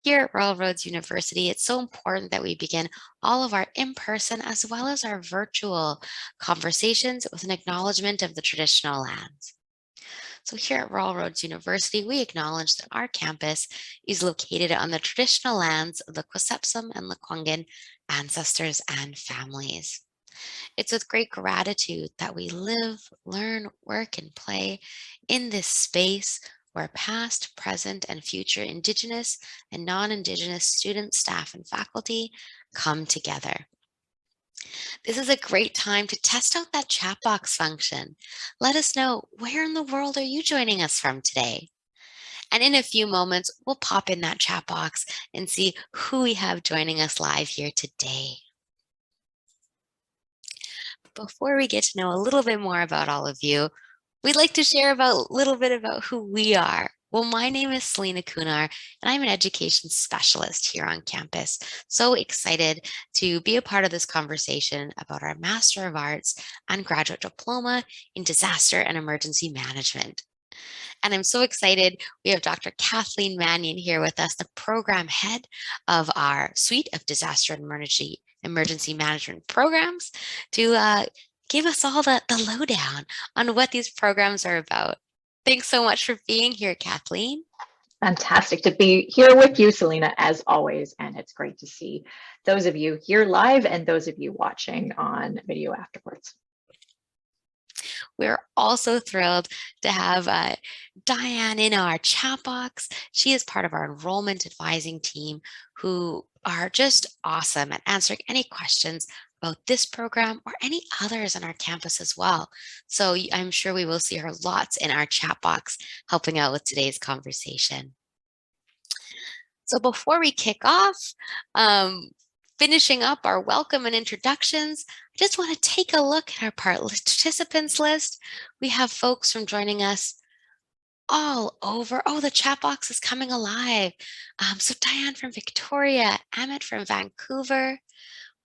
Here at Royal Roads University, it's so important that we begin all of our in-person as well as our virtual conversations with an acknowledgement of the traditional lands. So here at Royal Roads University, we acknowledge that our campus is located on the traditional lands of the Quisepsum and Lekwungen ancestors and families. It's with great gratitude that we live, learn, work, and play in this space where past, present, and future Indigenous and non-Indigenous students, staff, and faculty come together. This is a great time to test out that chat box function. Let us know, where in the world are you joining us from today? And in a few moments, we'll pop in that chat box and see who we have joining us live here today. Before we get to know a little bit more about all of you, we'd like to share a little bit about who we are. Well, my name is Selena Kunar, and I'm an education specialist here on campus. So excited to be a part of this conversation about our Master of Arts and Graduate Diploma in Disaster and Emergency Management. And I'm so excited. We have Dr. Kathleen Manion here with us, the program head of our suite of disaster and emergency management programs, to give us all the lowdown on what these programs are about. Thanks so much for being here, Kathleen. Fantastic to be here with you, Selena, as always. And it's great to see those of you here live and those of you watching on video afterwards. We're also thrilled to have Diane in our chat box. She is part of our enrollment advising team who are just awesome at answering any questions about this program or any others on our campus as well. So I'm sure we will see her lots in our chat box helping out with today's conversation. So before we kick off, finishing up our welcome and introductions, I just want to take a look at our participants list. We have folks from joining us all over. Oh, the chat box is coming alive. So Diane from Victoria, Emmett from Vancouver,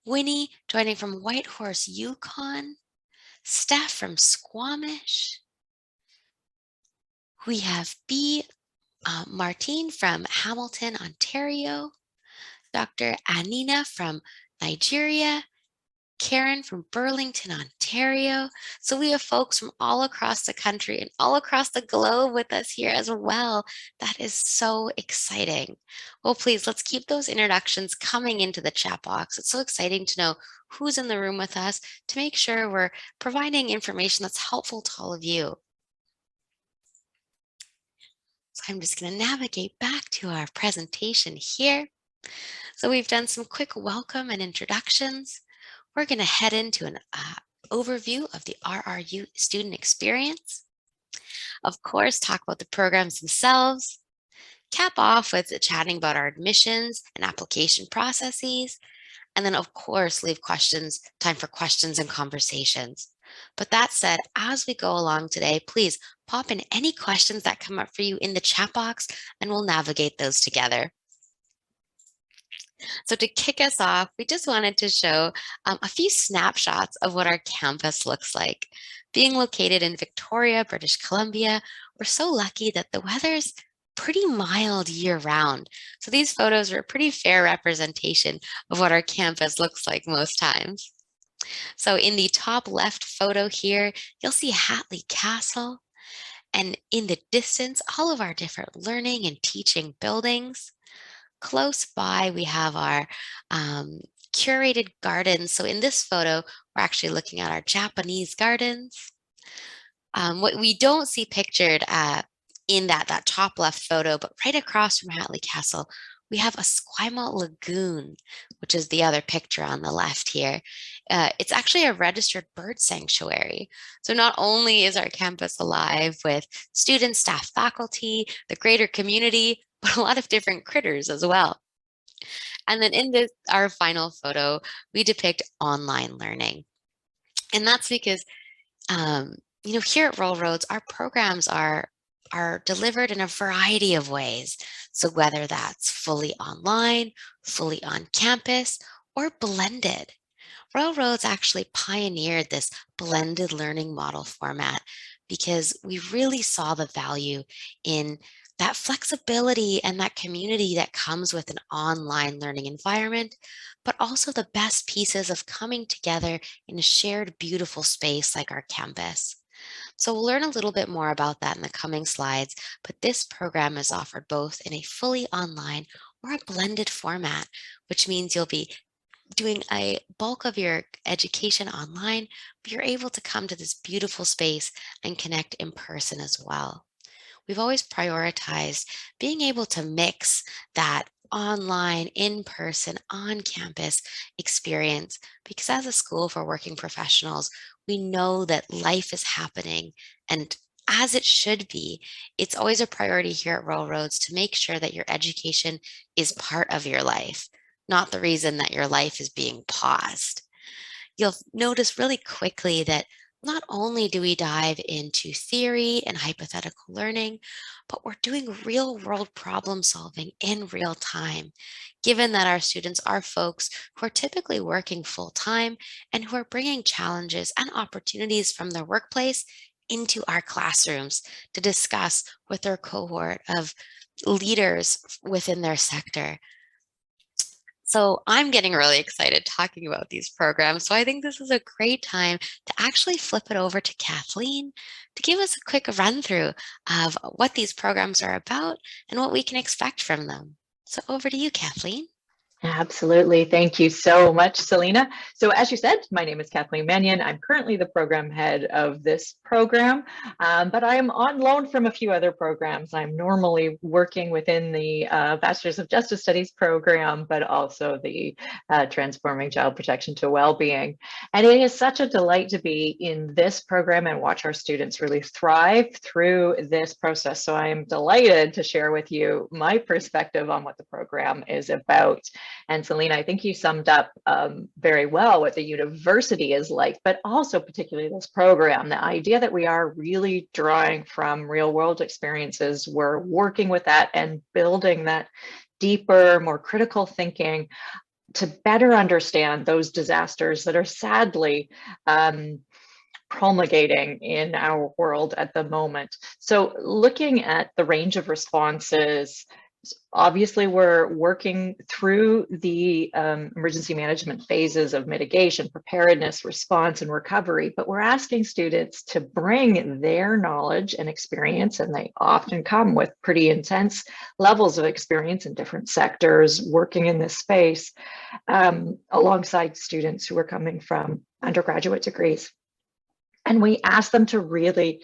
Winnie joining from Whitehorse, Yukon, Steph from Squamish. We have B. Martine from Hamilton, Ontario, Dr. Anina from Nigeria, Karen from Burlington, Ontario. So we have folks from all across the country and all across the globe with us here as well. That is so exciting. Well, please, let's keep those introductions coming into the chat box. It's so exciting to know who's in the room with us to make sure we're providing information that's helpful to all of you. So I'm just going to navigate back to our presentation here. So we've done some quick welcome and introductions. We're going to head into an overview of the RRU student experience. Of course, talk about the programs themselves. Cap off with chatting about our admissions and application processes. And then, of course, leave time for questions and conversations. But that said, as we go along today, please pop in any questions that come up for you in the chat box, and we'll navigate those together. So to kick us off, we just wanted to show a few snapshots of what our campus looks like. Being located in Victoria, British Columbia, we're so lucky that the weather's pretty mild year-round. So these photos are a pretty fair representation of what our campus looks like most times. So in the top left photo here, you'll see Hatley Castle. And in the distance, all of our different learning and teaching buildings. Close by, we have our curated gardens. So in this photo, we're actually looking at our Japanese gardens. What we don't see pictured in that top left photo, but right across from Hatley Castle, we have Esquimalt Lagoon, which is the other picture on the left here. It's actually a registered bird sanctuary. So not only is our campus alive with students, staff, faculty, the greater community, but a lot of different critters as well. And then in our final photo, we depict online learning. And that's because, here at Royal Roads, our programs are delivered in a variety of ways. So whether that's fully online, fully on campus, or blended. Royal Roads actually pioneered this blended learning model format because we really saw the value in that flexibility and that community that comes with an online learning environment, but also the best pieces of coming together in a shared beautiful space like our campus. So we'll learn a little bit more about that in the coming slides, but this program is offered both in a fully online or a blended format, which means you'll be doing a bulk of your education online, but you're able to come to this beautiful space and connect in person as well. We've always prioritized being able to mix that online, in person, on campus experience, because as a school for working professionals, we know that life is happening, and as it should be, it's always a priority here at Rural Roads to make sure that your education is part of your life, not the reason that your life is being paused. You'll notice really quickly that not only do we dive into theory and hypothetical learning, but we're doing real world problem solving in real time, given that our students are folks who are typically working full time and who are bringing challenges and opportunities from their workplace into our classrooms to discuss with their cohort of leaders within their sector. So I'm getting really excited talking about these programs. So I think this is a great time to actually flip it over to Kathleen to give us a quick run through of what these programs are about and what we can expect from them. So over to you, Kathleen. Absolutely. Thank you so much, Selena. So as you said, my name is Kathleen Mannion. I'm currently the program head of this program, but I am on loan from a few other programs. I'm normally working within the Bachelor's of Justice Studies program, but also the Transforming Child Protection to Wellbeing. And it is such a delight to be in this program and watch our students really thrive through this process. So I am delighted to share with you my perspective on what the program is about. And Selena, I think you summed up very well what the university is like, but also particularly this program, the idea that we are really drawing from real world experiences. We're working with that and building that deeper, more critical thinking to better understand those disasters that are sadly promulgating in our world at the moment. So looking at the range of responses, obviously, we're working through the emergency management phases of mitigation, preparedness, response, and recovery, but we're asking students to bring their knowledge and experience, and they often come with pretty intense levels of experience in different sectors working in this space, alongside students who are coming from undergraduate degrees. And we ask them to really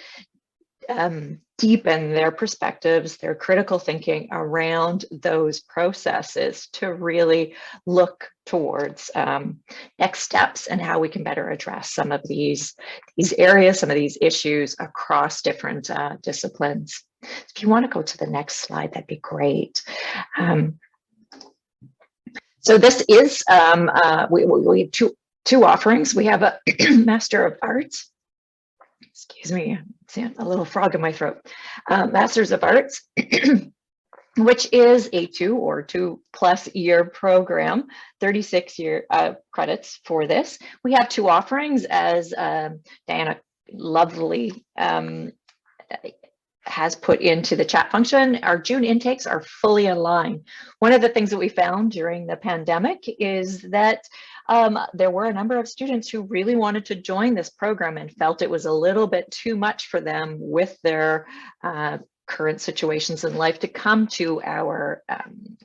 deepen their perspectives, their critical thinking around those processes to really look towards next steps and how we can better address some of these areas, some of these issues across different disciplines. If you want to go to the next slide, that'd be great. So this is, we have two offerings. We have a Master of Arts. Excuse me, a little frog in my throat. Masters of Arts, which is a 2 or 2+ year program, 36 year credits for this. We have two offerings, as Diana lovely has put into the chat function. Our June intakes are fully aligned. One of the things that we found during the pandemic is that there were a number of students who really wanted to join this program and felt it was a little bit too much for them with their current situations in life to come to our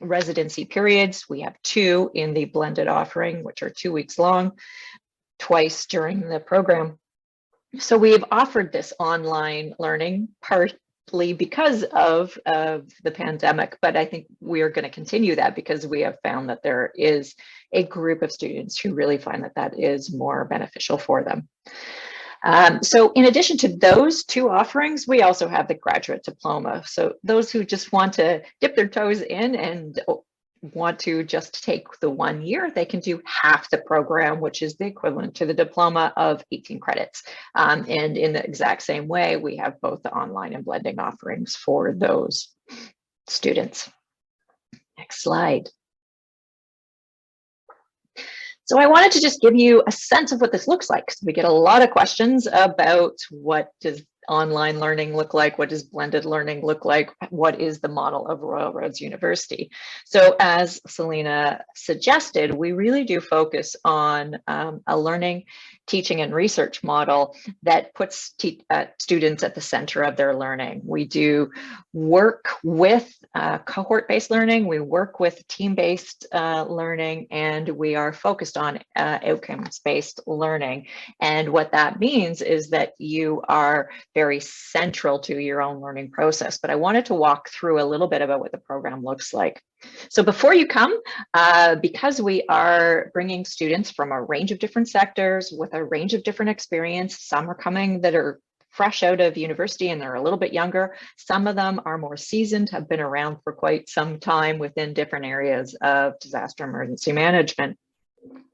residency periods. We have 2 in the blended offering, which are 2 weeks long, twice during the program. So we've offered this online learning partly because of the pandemic, but I think we are going to continue that because we have found that there is a group of students who really find that that is more beneficial for them. So in addition to those 2 offerings, we also have the graduate diploma. So those who just want to dip their toes in and want to just take the 1 year, they can do half the program, which is the equivalent to the diploma of 18 credits. And in the exact same way, we have both the online and blending offerings for those students. Next slide. So I wanted to just give you a sense of what this looks like, because we get a lot of questions about what does online learning look like? What does blended learning look like? What is the model of Royal Roads University? So as Selena suggested, we really do focus on a learning, teaching, and research model that puts students at the center of their learning. We do work with cohort-based learning, we work with team-based learning, and we are focused on outcomes-based learning. And what that means is that you are very central to your own learning process. But I wanted to walk through a little bit about what the program looks like. So before you come, because we are bringing students from a range of different sectors with a range of different experience, some are coming that are fresh out of university and they're a little bit younger. Some of them are more seasoned, have been around for quite some time within different areas of disaster emergency management.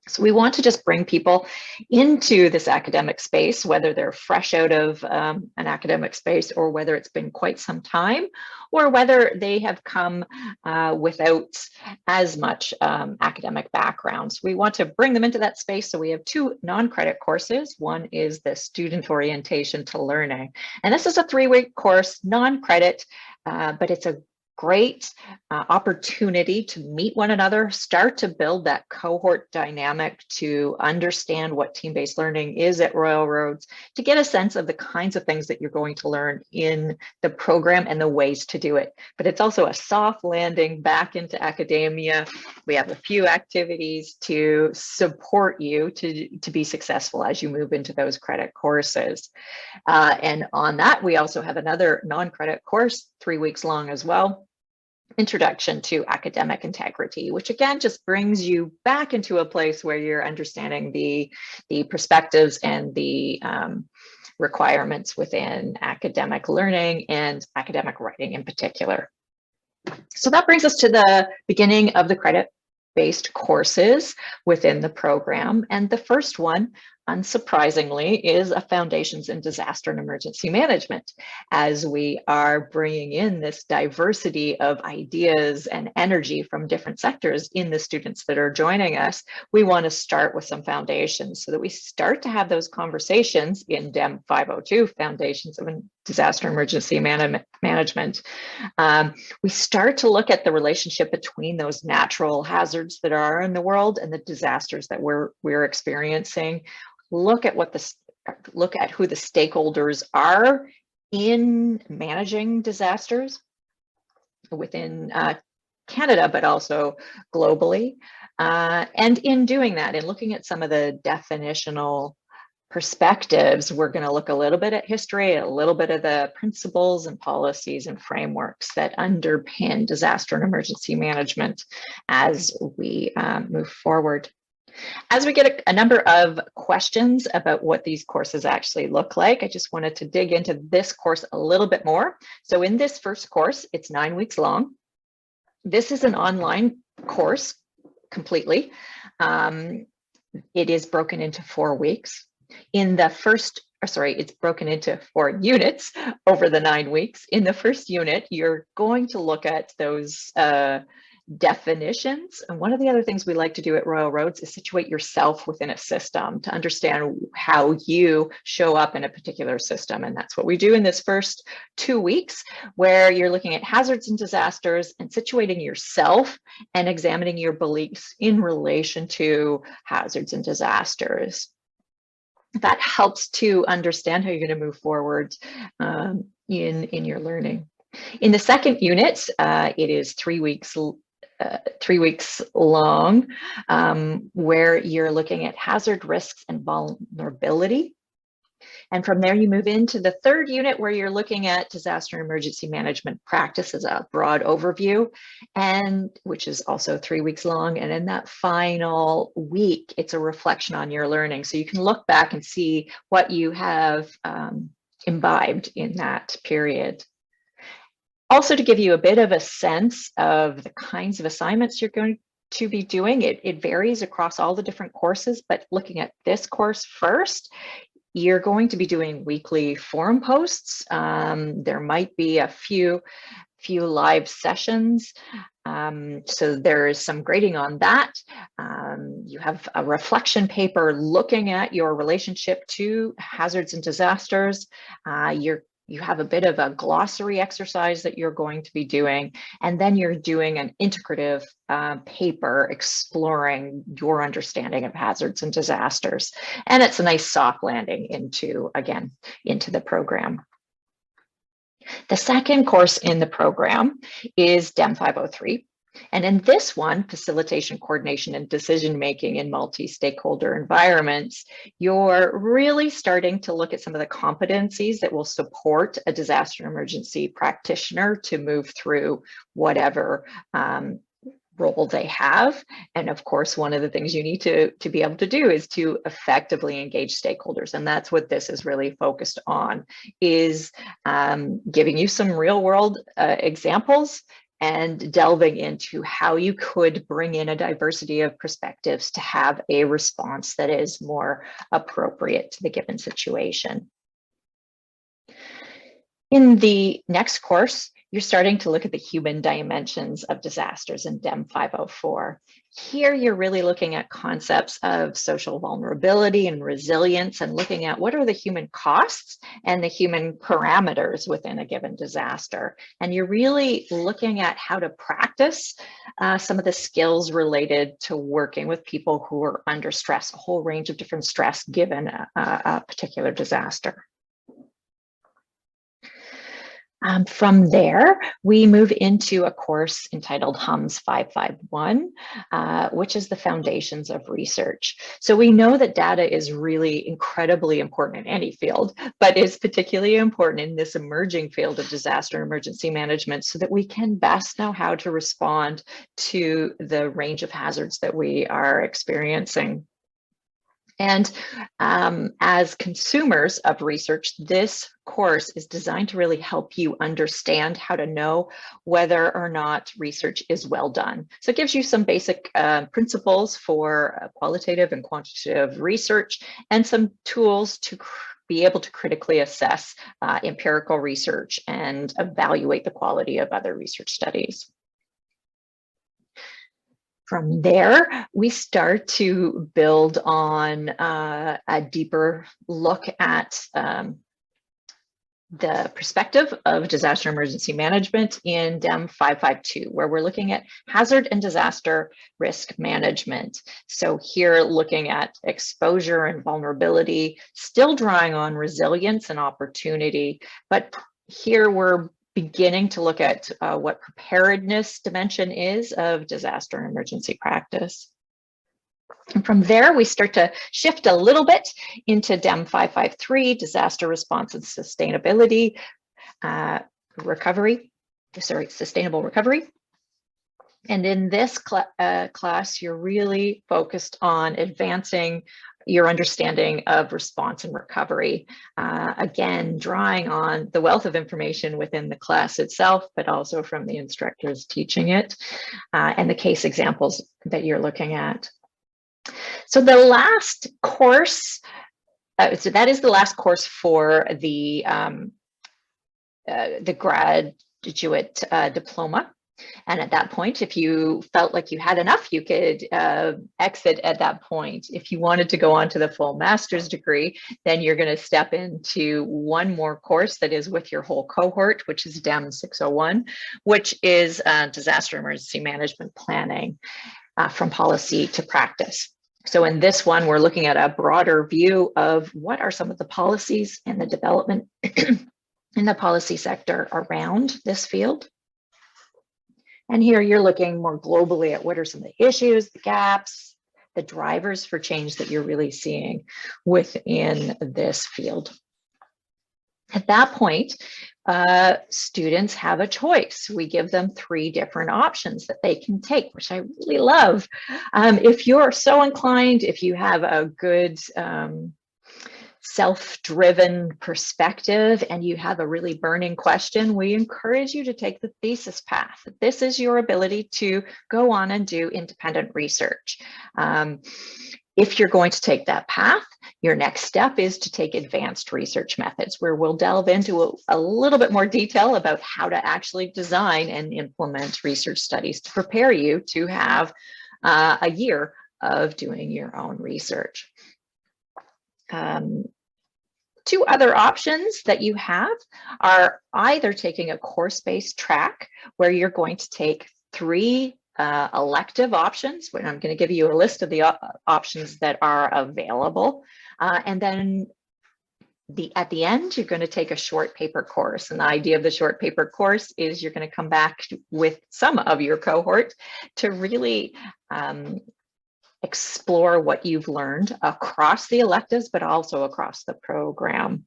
So we want to just bring people into this academic space, whether they're fresh out of an academic space or whether it's been quite some time, or whether they have come without as much academic backgrounds. We want to bring them into that space. So we have two non-credit courses. One is the Student Orientation to Learning. And this is a 3-week course, non-credit, but it's a great opportunity to meet one another, start to build that cohort dynamic, to understand what team-based learning is at Royal Roads, to get a sense of the kinds of things that you're going to learn in the program and the ways to do it. But it's also a soft landing back into academia. We have a few activities to support you to be successful as you move into those credit courses. And on that, we also have another non-credit course, 3 weeks long as well, Introduction to Academic Integrity, which again just brings you back into a place where you're understanding the perspectives and the requirements within academic learning and academic writing in particular. So that brings us to the beginning of the credit-based courses within the program. And the first one, unsurprisingly, is a Foundations in Disaster and Emergency Management. As we are bringing in this diversity of ideas and energy from different sectors in the students that are joining us, we want to start with some foundations so that we start to have those conversations in DEM 502, Foundations of Disaster Emergency Management. We start to look at the relationship between those natural hazards that are in the world and the disasters that we're experiencing. Look at who the stakeholders are in managing disasters within Canada, but also globally. And in doing that, and looking at some of the definitional perspectives, we're going to look a little bit at history, a little bit of the principles and policies and frameworks that underpin disaster and emergency management as we move forward. As we get a number of questions about what these courses actually look like, I just wanted to dig into this course a little bit more. So in this first course, it's 9 weeks long. This is an online course completely. It is broken into 4 weeks. In the first, it's broken into 4 units over the 9 weeks. In the first unit, you're going to look at those definitions. And one of the other things we like to do at Royal Roads is situate yourself within a system to understand how you show up in a particular system. And that's what we do in this first 2 weeks, where you're looking at hazards and disasters and situating yourself and examining your beliefs in relation to hazards and disasters. That helps to understand how you're going to move forward in your learning. In the second unit, it is 3 weeks 3 weeks long, where you're looking at hazard, risks, and vulnerability. And from there, you move into the third unit, where you're looking at disaster and emergency management practices, a broad overview, and which is also 3 weeks long. And in that final week, it's a reflection on your learning. So you can look back and see what you have imbibed in that period. Also, to give you a bit of a sense of the kinds of assignments you're going to be doing, it varies across all the different courses, but looking at this course first, you're going to be doing weekly forum posts. There might be a few live sessions. So there is some grading on that. You have a reflection paper looking at your relationship to hazards and disasters. You have a bit of a glossary exercise that you're going to be doing, and then you're doing an integrative paper exploring your understanding of hazards and disasters. And it's a nice soft landing into the program. The second course in the program is DEM 503. And in this one, facilitation, coordination, and decision-making in multi-stakeholder environments, you're really starting to look at some of the competencies that will support a disaster emergency practitioner to move through whatever role they have. And of course, one of the things you need to be able to do is to effectively engage stakeholders. And that's what this is really focused on, is giving you some real world examples and delving into how you could bring in a diversity of perspectives to have a response that is more appropriate to the given situation. In the next course, you're starting to look at the human dimensions of disasters in DEM 504. Here, you're really looking at concepts of social vulnerability and resilience, and looking at what are the human costs and the human parameters within a given disaster. And you're really looking at how to practice some of the skills related to working with people who are under stress, a whole range of different stress given a particular disaster. From there, we move into a course entitled HUMS 551, which is the foundations of research. So we know that data is really incredibly important in any field, but it's particularly important in this emerging field of disaster and emergency management, so that we can best know how to respond to the range of hazards that we are experiencing. And as consumers of research, this course is designed to really help you understand how to know whether or not research is well done. So it gives you some basic principles for qualitative and quantitative research, and some tools to be able to critically assess empirical research and evaluate the quality of other research studies. From there, we start to build on a deeper look at the perspective of disaster emergency management in DEM 552, where we're looking at hazard and disaster risk management. So here, looking at exposure and vulnerability, still drawing on resilience and opportunity, but here we're beginning to look at what preparedness dimension is of disaster and emergency practice. And from there, we start to shift a little bit into DEM 553, disaster response and sustainability, sustainable recovery. And in this class, you're really focused on advancing your understanding of response and recovery. Again, drawing on the wealth of information within the class itself, but also from the instructors teaching it, and the case examples that you're looking at. So the last course, so that is the last course for the graduate diploma. And at that point, if you felt like you had enough, you could exit at that point. If you wanted to go on to the full master's degree, then you're going to step into one more course that is with your whole cohort, which is DEM 601, which is disaster emergency management planning from policy to practice. So in this one, we're looking at a broader view of what are some of the policies and the development in the policy sector around this field. And here you're looking more globally at what are some of the issues, the gaps, the drivers for change that you're really seeing within this field. At that point, students have a choice. We give them 3 different options that they can take, which I really love. If you're so inclined, if you have a good self-driven perspective and you have a really burning question, we encourage you to take the thesis path. This is your ability to go on and do independent research. If you're going to take that path, your next step is to take advanced research methods, where we'll delve into a little bit more detail about how to actually design and implement research studies to prepare you to have a year of doing your own research. Two other options that you have are either taking a course-based track where you're going to take 3 elective options, when I'm going to give you a list of the options that are available. And then at the end, you're going to take a short paper course. And the idea of the short paper course is you're going to come back with some of your cohort to really explore what you've learned across the electives, but also across the program.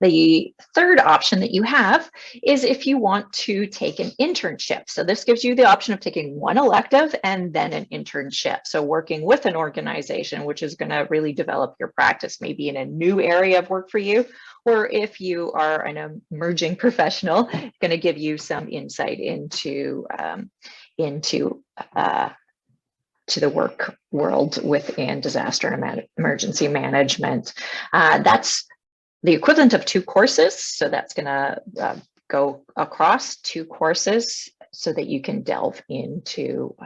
The third option that you have is if you want to take an internship. So this gives you the option of taking 1 elective and then an internship. So working with an organization, which is going to really develop your practice, maybe in a new area of work for you, or if you are an emerging professional, going to give you some insight into the work world within disaster and emergency management. That's the equivalent of 2 courses. So that's going to go across 2 courses so that you can delve into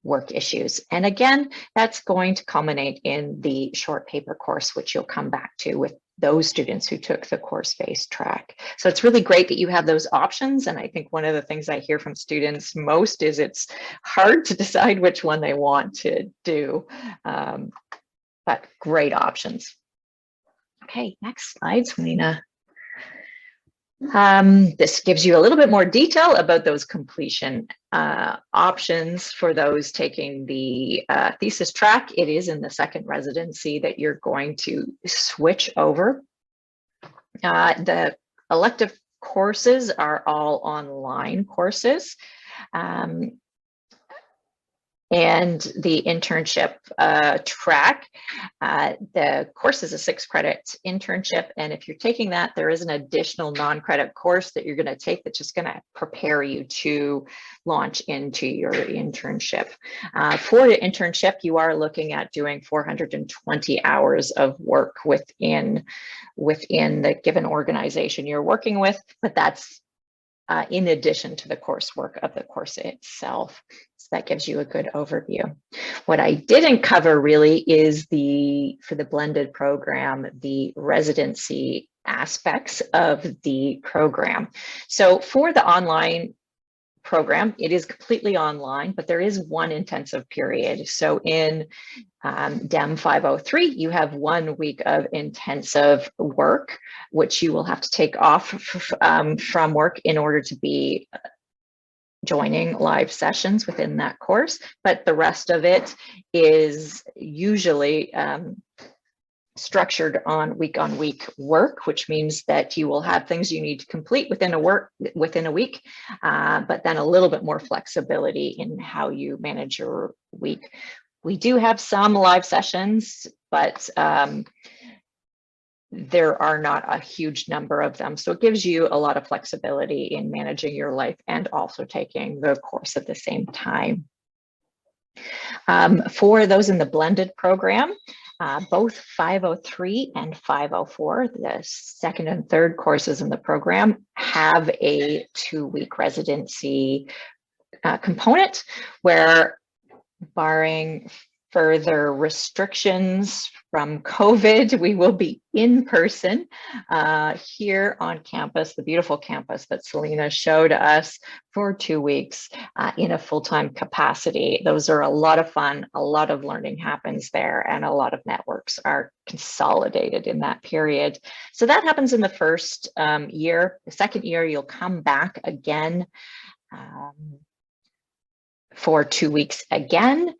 work issues. And again, that's going to culminate in the short paper course, which you'll come back to with those students who took the course-based track. So it's really great that you have those options. And I think one of the things I hear from students most is it's hard to decide which one they want to do, but great options. Okay, next slide, Selena. This gives you a little bit more detail about those completion options for those taking the thesis track. It is in the second residency that you're going to switch over. The elective courses are all online courses. And the internship track, the course is a 6-credit internship. And if you're taking that, there is an additional non-credit course that you're going to take that's just going to prepare you to launch into your internship. For the internship, you are looking at doing 420 hours of work within the given organization you're working with, but that's in addition to the coursework of the course itself. So that gives you a good overview. What I didn't cover really is for the blended program, the residency aspects of the program. So for the online program, it is completely online, but there is 1 intensive period. So in DEM 503, you have 1 week of intensive work, which you will have to take off from work in order to be joining live sessions within that course. But the rest of it is usually structured on week work, which means that you will have things you need to complete within a week, but then a little bit more flexibility in how you manage your week. We do have some live sessions, but there are not a huge number of them. So it gives you a lot of flexibility in managing your life and also taking the course at the same time. For those in the blended program, both 503 and 504, the second and third courses in the program, have a 2-week residency component where, barring further restrictions from COVID, we will be in person here on campus, the beautiful campus that Selena showed us, for 2 weeks in a full-time capacity. Those are a lot of fun, a lot of learning happens there, and a lot of networks are consolidated in that period. So that happens in the first year. The second year, you'll come back again for 2 weeks again.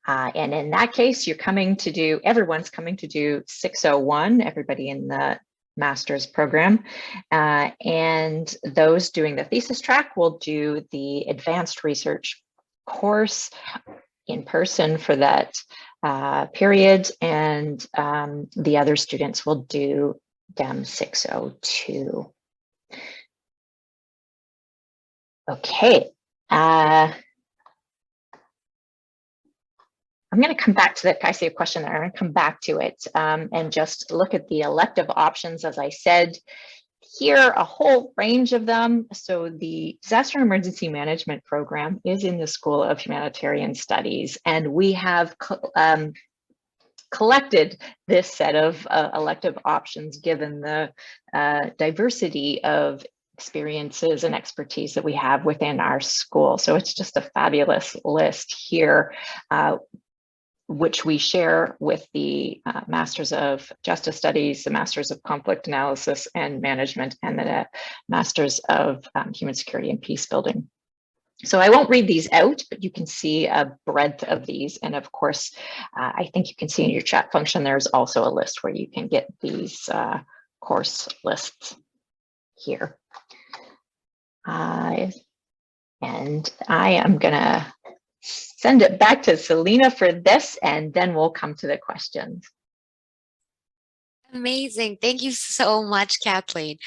And in that case, everyone's coming to do 601, everybody in the master's program. And those doing the thesis track will do the advanced research course in person for that period. And the other students will do DEM 602. Okay. I'm going to come back to that. I see a question there. I'm going to come back to it and just look at the elective options. As I said, here a whole range of them. So the Disaster and Emergency Management program is in the School of Humanitarian Studies, and we have collected this set of elective options given the diversity of experiences and expertise that we have within our school. So it's just a fabulous list here, which we share with the Masters of Justice Studies, the Masters of Conflict Analysis and Management, and the Masters of Human Security and Peace Building. So I won't read these out, but you can see a breadth of these. And of course, I think you can see in your chat function, there's also a list where you can get these course lists here. And I am gonna send it back to Selena for this, and then we'll come to the questions. Amazing. Thank you so much, Kathleen.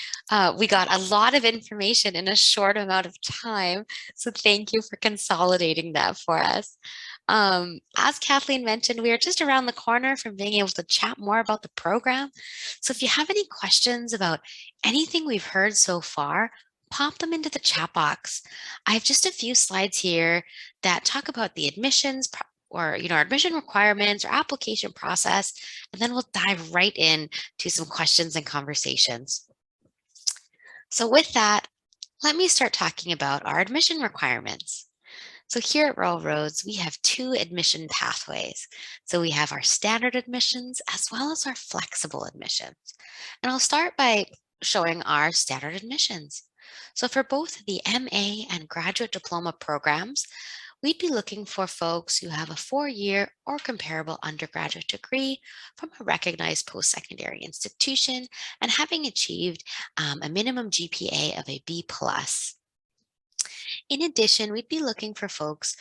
We got a lot of information in a short amount of time. So thank you for consolidating that for us. As Kathleen mentioned, we are just around the corner from being able to chat more about the program. So if you have any questions about anything we've heard so far, pop them into the chat box. I have just a few slides here that talk about the admissions or our admission requirements or application process, and then we'll dive right in to some questions and conversations. So with that, let me start talking about our admission requirements. So here at Rural Roads, we have two admission pathways. So we have our standard admissions as well as our flexible admissions. And I'll start by showing our standard admissions. So for both the MA and graduate diploma programs, we'd be looking for folks who have a 4-year or comparable undergraduate degree from a recognized post-secondary institution and having achieved a minimum GPA of a B+. In addition, we'd be looking for folks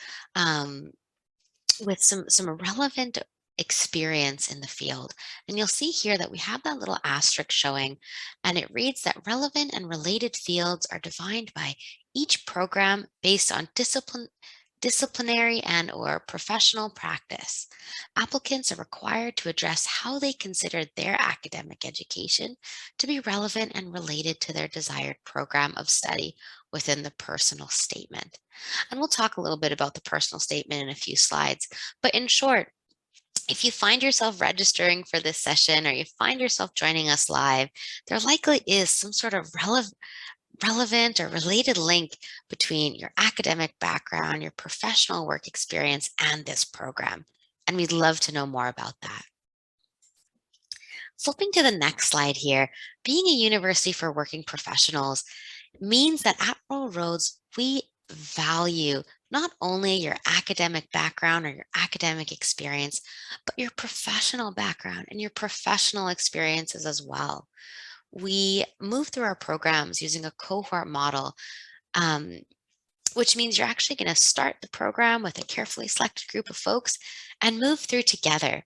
with some relevant experience in the field. And you'll see here that we have that little asterisk showing, and it reads that relevant and related fields are defined by each program based on disciplinary and or professional practice. Applicants are required to address how they consider their academic education to be relevant and related to their desired program of study within the personal statement. And we'll talk a little bit about the personal statement in a few slides, but in short, if you find yourself registering for this session or you find yourself joining us live, there likely is some sort of relevant or related link between your academic background, your professional work experience, and this program. And we'd love to know more about that. Flipping to the next slide here, being a university for working professionals means that at Rural Roads, we value not only your academic background or your academic experience, but your professional background and your professional experiences as well. We move through our programs using a cohort model, which means you're actually going to start the program with a carefully selected group of folks and move through together.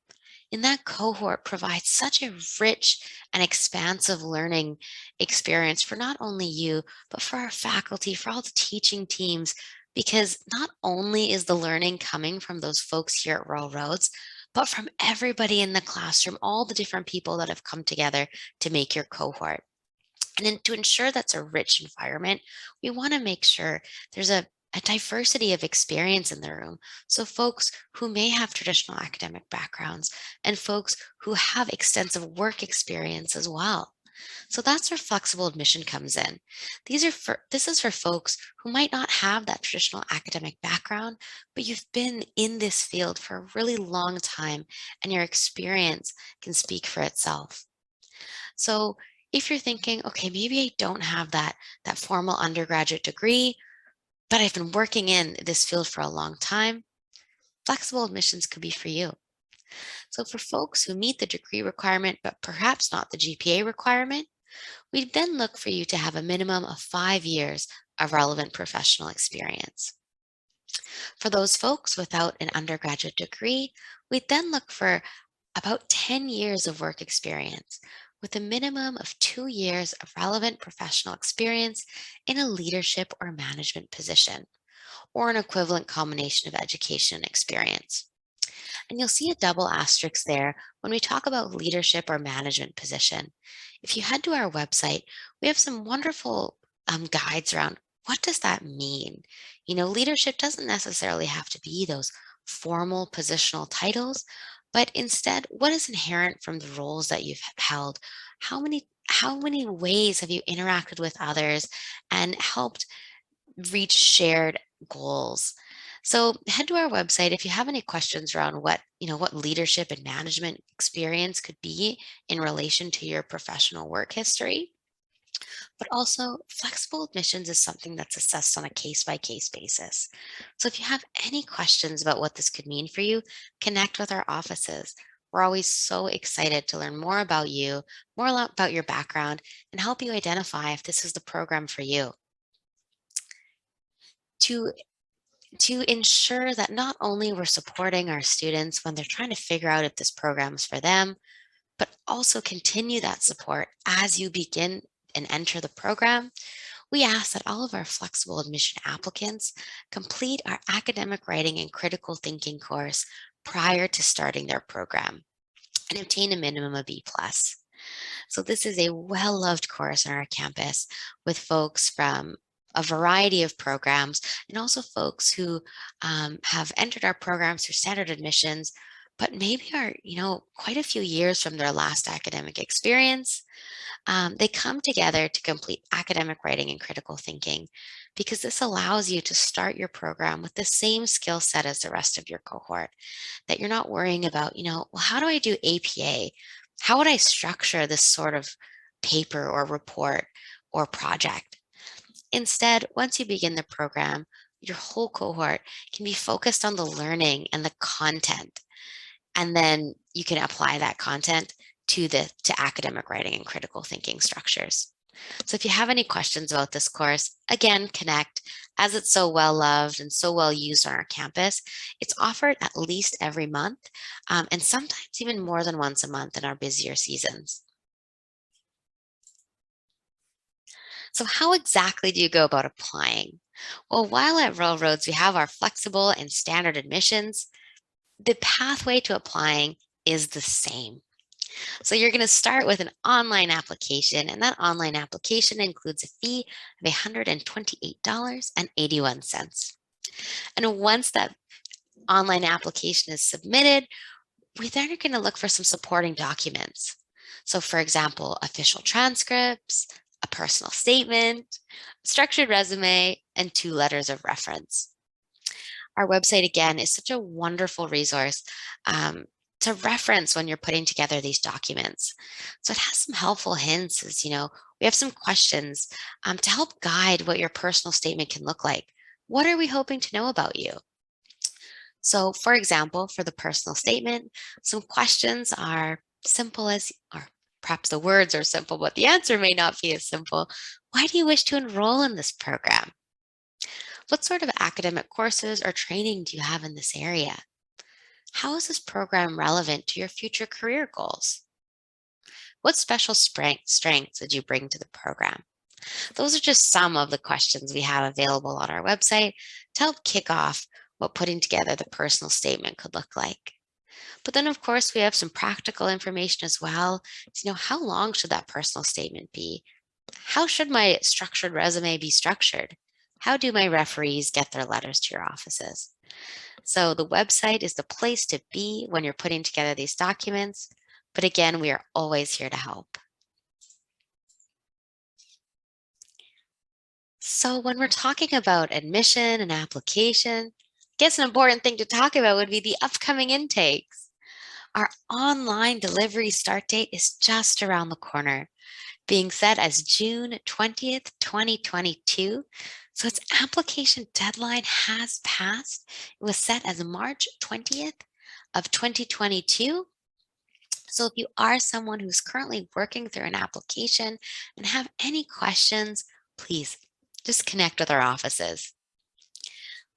And that cohort provides such a rich and expansive learning experience for not only you, but for our faculty, for all the teaching teams, because not only is the learning coming from those folks here at Rural Roads, but from everybody in the classroom, all the different people that have come together to make your cohort. And then to ensure that's a rich environment, we want to make sure there's a diversity of experience in the room. So folks who may have traditional academic backgrounds and folks who have extensive work experience as well. So that's where flexible admission comes in. This is for folks who might not have that traditional academic background, but you've been in this field for a really long time and your experience can speak for itself. So if you're thinking, okay, maybe I don't have that formal undergraduate degree, but I've been working in this field for a long time, flexible admissions could be for you. So for folks who meet the degree requirement, but perhaps not the GPA requirement, we'd then look for you to have a minimum of 5 years of relevant professional experience. For those folks without an undergraduate degree, we'd then look for about 10 years of work experience with a minimum of 2 years of relevant professional experience in a leadership or management position, or an equivalent combination of education and experience. And you'll see a double asterisk there when we talk about leadership or management position. If you head to our website, we have some wonderful guides around what does that mean? Leadership doesn't necessarily have to be those formal positional titles, but instead, what is inherent from the roles that you've held? How many ways have you interacted with others and helped reach shared goals? So head to our website if you have any questions around what leadership and management experience could be in relation to your professional work history. But also, flexible admissions is something that's assessed on a case by case basis. So if you have any questions about what this could mean for you, connect with our offices. We're always so excited to learn more about you, about your background, and help you identify if this is the program for you. To to ensure that not only we're supporting our students when they're trying to figure out if this program is for them, but also continue that support as you begin and enter the program, we ask that all of our flexible admission applicants complete our academic writing and critical thinking course prior to starting their program and obtain a minimum of B+. So this is a well-loved course on our campus with folks from a variety of programs and also folks who have entered our programs through standard admissions, but maybe are, quite a few years from their last academic experience. They come together to complete academic writing and critical thinking because this allows you to start your program with the same skill set as the rest of your cohort, that you're not worrying about, well, how do I do APA? How would I structure this sort of paper or report or project? Instead, once you begin the program, your whole cohort can be focused on the learning and the content. And then you can apply that content to academic writing and critical thinking structures. So if you have any questions about this course, again, connect. As it's so well loved and so well used on our campus, it's offered at least every month, and sometimes even more than once a month in our busier seasons. So how exactly do you go about applying? Well, while at Railroads, we have our flexible and standard admissions, the pathway to applying is the same. So you're going to start with an online application, and that online application includes a fee of $128.81. And once that online application is submitted, we then are going to look for some supporting documents. So for example, official transcripts, a personal statement, structured resume, and 2 letters of reference. Our website, again, is such a wonderful resource to reference when you're putting together these documents. So it has some helpful hints as, we have some questions to help guide what your personal statement can look like. What are we hoping to know about you? So for example, for the personal statement, some questions are simple as, or perhaps the words are simple, but the answer may not be as simple. Why do you wish to enroll in this program? What sort of academic courses or training do you have in this area? How is this program relevant to your future career goals? What special strengths would you bring to the program? Those are just some of the questions we have available on our website to help kick off what putting together the personal statement could look like. But then, of course, we have some practical information as well. So, how long should that personal statement be? How should my structured resume be structured? How do my referees get their letters to your offices? So the website is the place to be when you're putting together these documents. But again, we are always here to help. So when we're talking about admission and application, I guess an important thing to talk about would be the upcoming intakes. Our online delivery start date is just around the corner, being set as June 20th, 2022. So its application deadline has passed. It was set as March 20th of 2022. So if you are someone who's currently working through an application and have any questions, please just connect with our offices.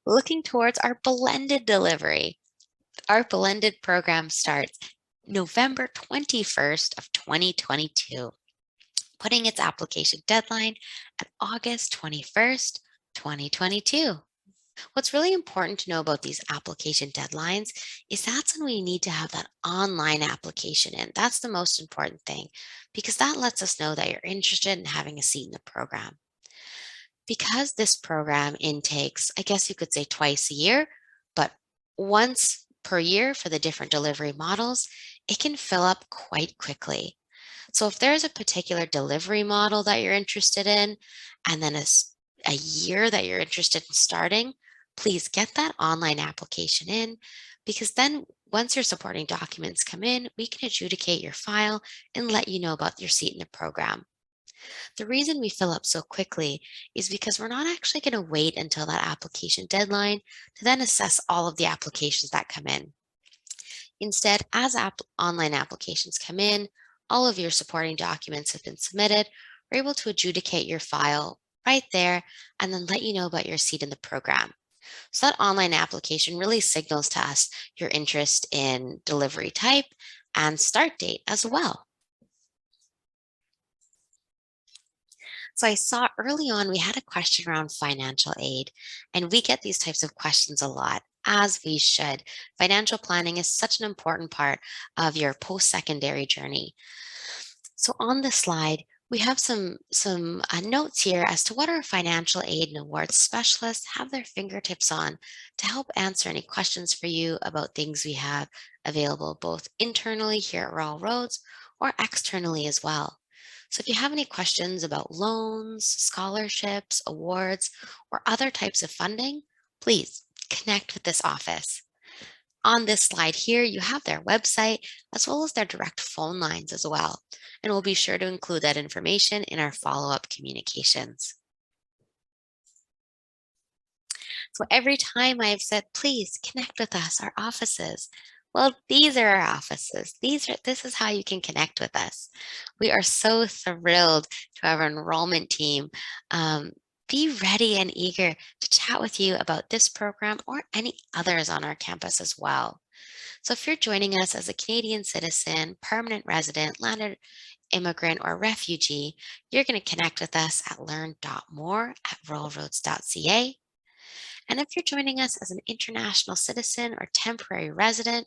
Looking towards our blended delivery. Our blended program starts November 21st of 2022, putting its application deadline at August 21st, 2022. What's really important to know about these application deadlines is that's when we need to have that online application in. That's the most important thing because that lets us know that you're interested in having a seat in the program. Because this program intakes, I guess you could say twice a year, but once per year for the different delivery models, it can fill up quite quickly. So if there's a particular delivery model that you're interested in, and then a year that you're interested in starting, please get that online application in because then once your supporting documents come in, we can adjudicate your file and let you know about your seat in the program. The reason we fill up so quickly is because we're not actually going to wait until that application deadline to then assess all of the applications that come in. Instead, as online applications come in, all of your supporting documents have been submitted, we're able to adjudicate your file right there and then let you know about your seat in the program. So that online application really signals to us your interest in delivery type and start date as well. So I saw early on we had a question around financial aid, and we get these types of questions a lot, as we should. Financial planning is such an important part of your post-secondary journey. So on this slide, we have some notes here as to what our financial aid and awards specialists have their fingertips on to help answer any questions for you about things we have available both internally here at Rural Roads or externally as well. So if you have any questions about loans, scholarships, awards, or other types of funding, please connect with this office. On this slide here, you have their website as well as their direct phone lines as well. And we'll be sure to include that information in our follow-up communications. So every time I've said, please connect with us, our offices. Well, these are our offices. This is how you can connect with us. We are so thrilled to have our enrollment team be ready and eager to chat with you about this program or any others on our campus as well. So if you're joining us as a Canadian citizen, permanent resident, landed immigrant, or refugee, you're going to connect with us at learn.more@ruralroads.ca. And if you're joining us as an international citizen or temporary resident,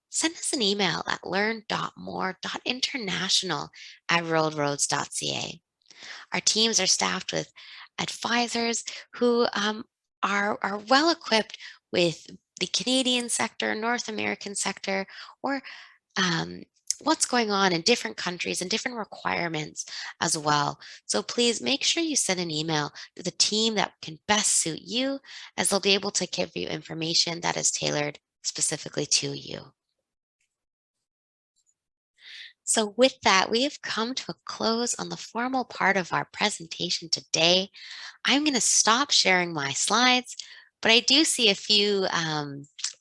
send us an email at learn.more.international@ruralroads.ca. Our teams are staffed with advisors who are well equipped with the Canadian sector, North American sector, or um, what's going on in different countries and different requirements as well. So please make sure you send an email to the team that can best suit you, as they'll be able to give you information that is tailored specifically to you. So with that, we have come to a close on the formal part of our presentation today. I'm going to stop sharing my slides, but I do see a few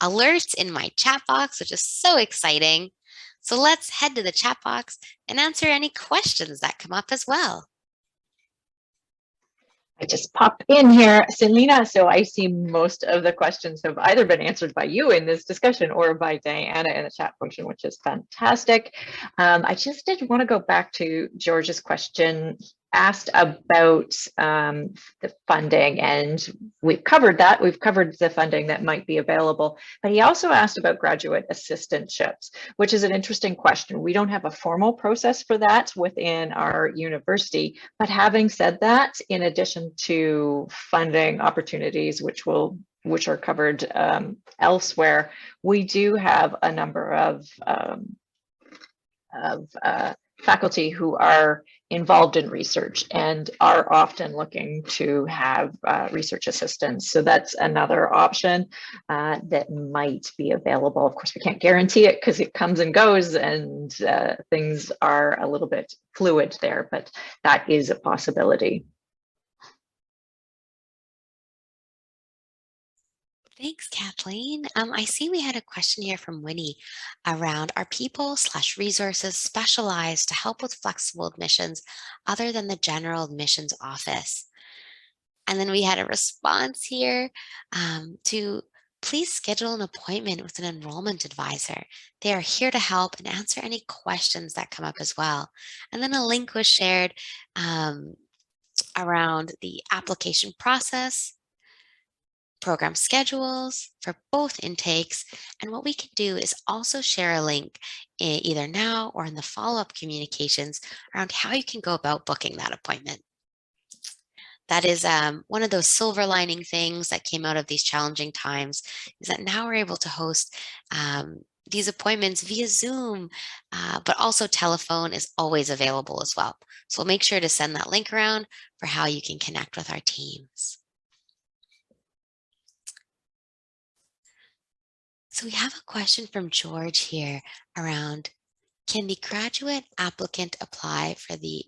alerts in my chat box, which is so exciting. So let's head to the chat box and answer any questions that come up as well. I just pop in here, Selena. So I see most of the questions have either been answered by you in this discussion or by Diana in the chat function, which is fantastic. I just did want to go back to George's question, asked about the funding, and we've covered that. We've covered the funding that might be available, but he also asked about graduate assistantships, which is an interesting question. We don't have a formal process for that within our university, but having said that, in addition to funding opportunities, which are covered elsewhere, we do have a number of faculty who are involved in research and are often looking to have research assistants. So that's another option that might be available. Of course, we can't guarantee it because it comes and goes and things are a little bit fluid there, but that is a possibility. Thanks, Kathleen. I see we had a question here from Winnie around, are people/resources specialized to help with flexible admissions other than the general admissions office? And then we had a response here to please schedule an appointment with an enrollment advisor. They are here to help and answer any questions that come up as well. And then a link was shared around the application process. program schedules for both intakes. And what we can do is also share a link either now or in the follow-up communications around how you can go about booking that appointment. That is one of those silver lining things that came out of these challenging times, is that now we're able to host these appointments via Zoom, but also telephone is always available as well. So we'll make sure to send that link around for how you can connect with our teams. So we have a question from George here around, can the graduate applicant apply for the,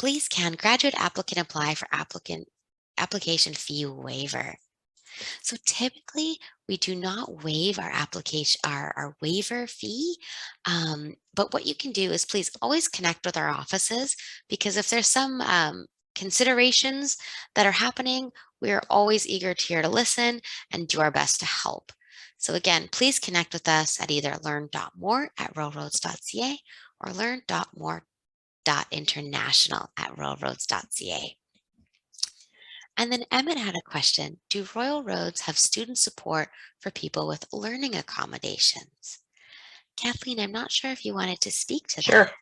please can graduate applicant apply for application fee waiver? So typically we do not waive our application, our waiver fee. But what you can do is please always connect with our offices, because if there's some considerations that are happening, we are always eager to hear to listen and do our best to help. So again, please connect with us at either learn.more@railroads.ca or learn.more.international@railroads.ca. And then Emmett had a question. Do Royal Roads have student support for people with learning accommodations? Kathleen, I'm not sure if you wanted to speak to Sure. that.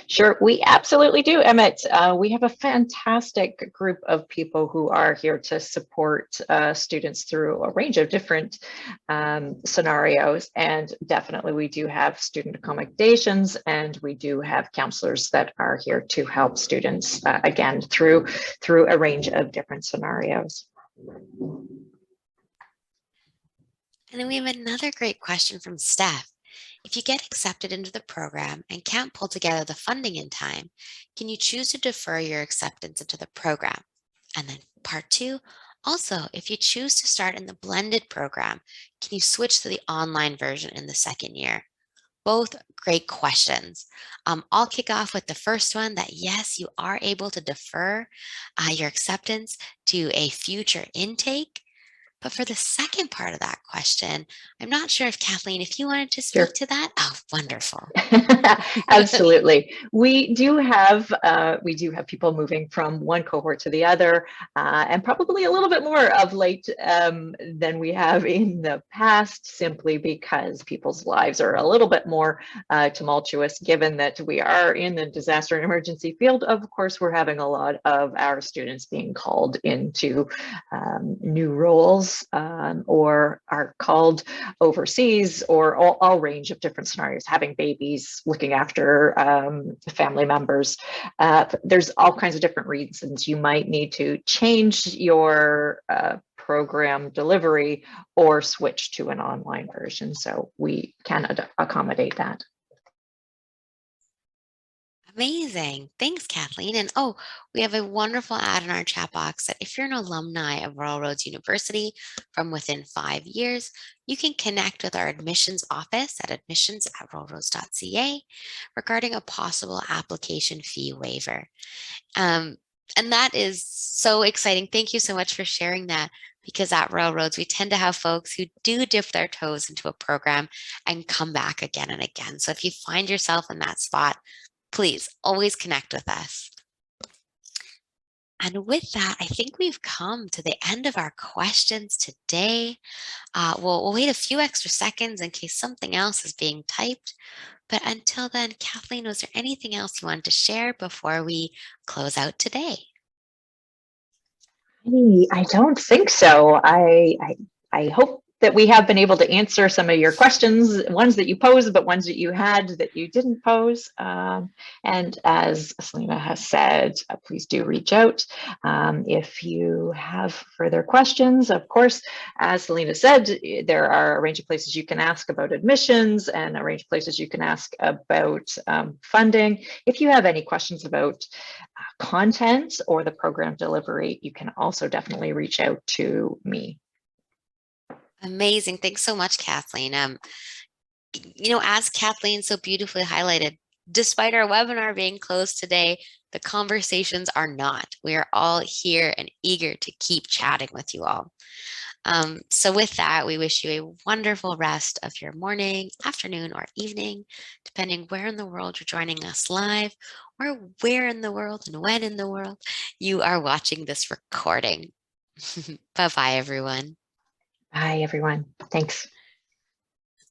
Sure, we absolutely do, Emmett. We have a fantastic group of people who are here to support students through a range of different scenarios. And definitely we do have student accommodations, and we do have counselors that are here to help students, again, through a range of different scenarios. And then we have another great question from Steph. If you get accepted into the program and can't pull together the funding in time, can you choose to defer your acceptance into the program? And then part 2, also, if you choose to start in the blended program, can you switch to the online version in the second year? Both great questions. I'll kick off with the first one, that yes, you are able to defer your acceptance to a future intake. But for the second part of that question, I'm not sure if Kathleen, if you wanted to speak to that. Oh, wonderful. Absolutely. We do have people moving from one cohort to the other, and probably a little bit more of late than we have in the past, simply because people's lives are a little bit more tumultuous, given that we are in the disaster and emergency field. Of course, we're having a lot of our students being called into new roles, or are called overseas, or all range of different scenarios, having babies, looking after family members. There's all kinds of different reasons you might need to change your program delivery or switch to an online version. So we can accommodate that. Amazing. Thanks, Kathleen. And oh, we have a wonderful ad in our chat box that if you're an alumni of Royal Roads University from within 5 years, you can connect with our admissions office at admissions@royalroads.ca regarding a possible application fee waiver. And that is so exciting. Thank you so much for sharing that, because at Royal Roads, we tend to have folks who do dip their toes into a program and come back again and again. So if you find yourself in that spot, please always connect with us. And with that, I think we've come to the end of our questions today. We'll wait a few extra seconds in case something else is being typed. But until then, Kathleen, was there anything else you wanted to share before we close out today? I don't think so. I hope that we have been able to answer some of your questions, ones that you posed, but ones that you had that you didn't pose. And as Selena has said, please do reach out if you have further questions. Of course, as Selena said, there are a range of places you can ask about admissions and a range of places you can ask about funding. If you have any questions about content or the program delivery, you can also definitely reach out to me. Amazing. Thanks so much, Kathleen. As Kathleen so beautifully highlighted, despite our webinar being closed today, the conversations are not. We are all here and eager to keep chatting with you all. So with that, we wish you a wonderful rest of your morning, afternoon, or evening, depending where in the world you're joining us live, or where in the world and when in the world you are watching this recording. Bye-bye, everyone. Bye, everyone. Thanks.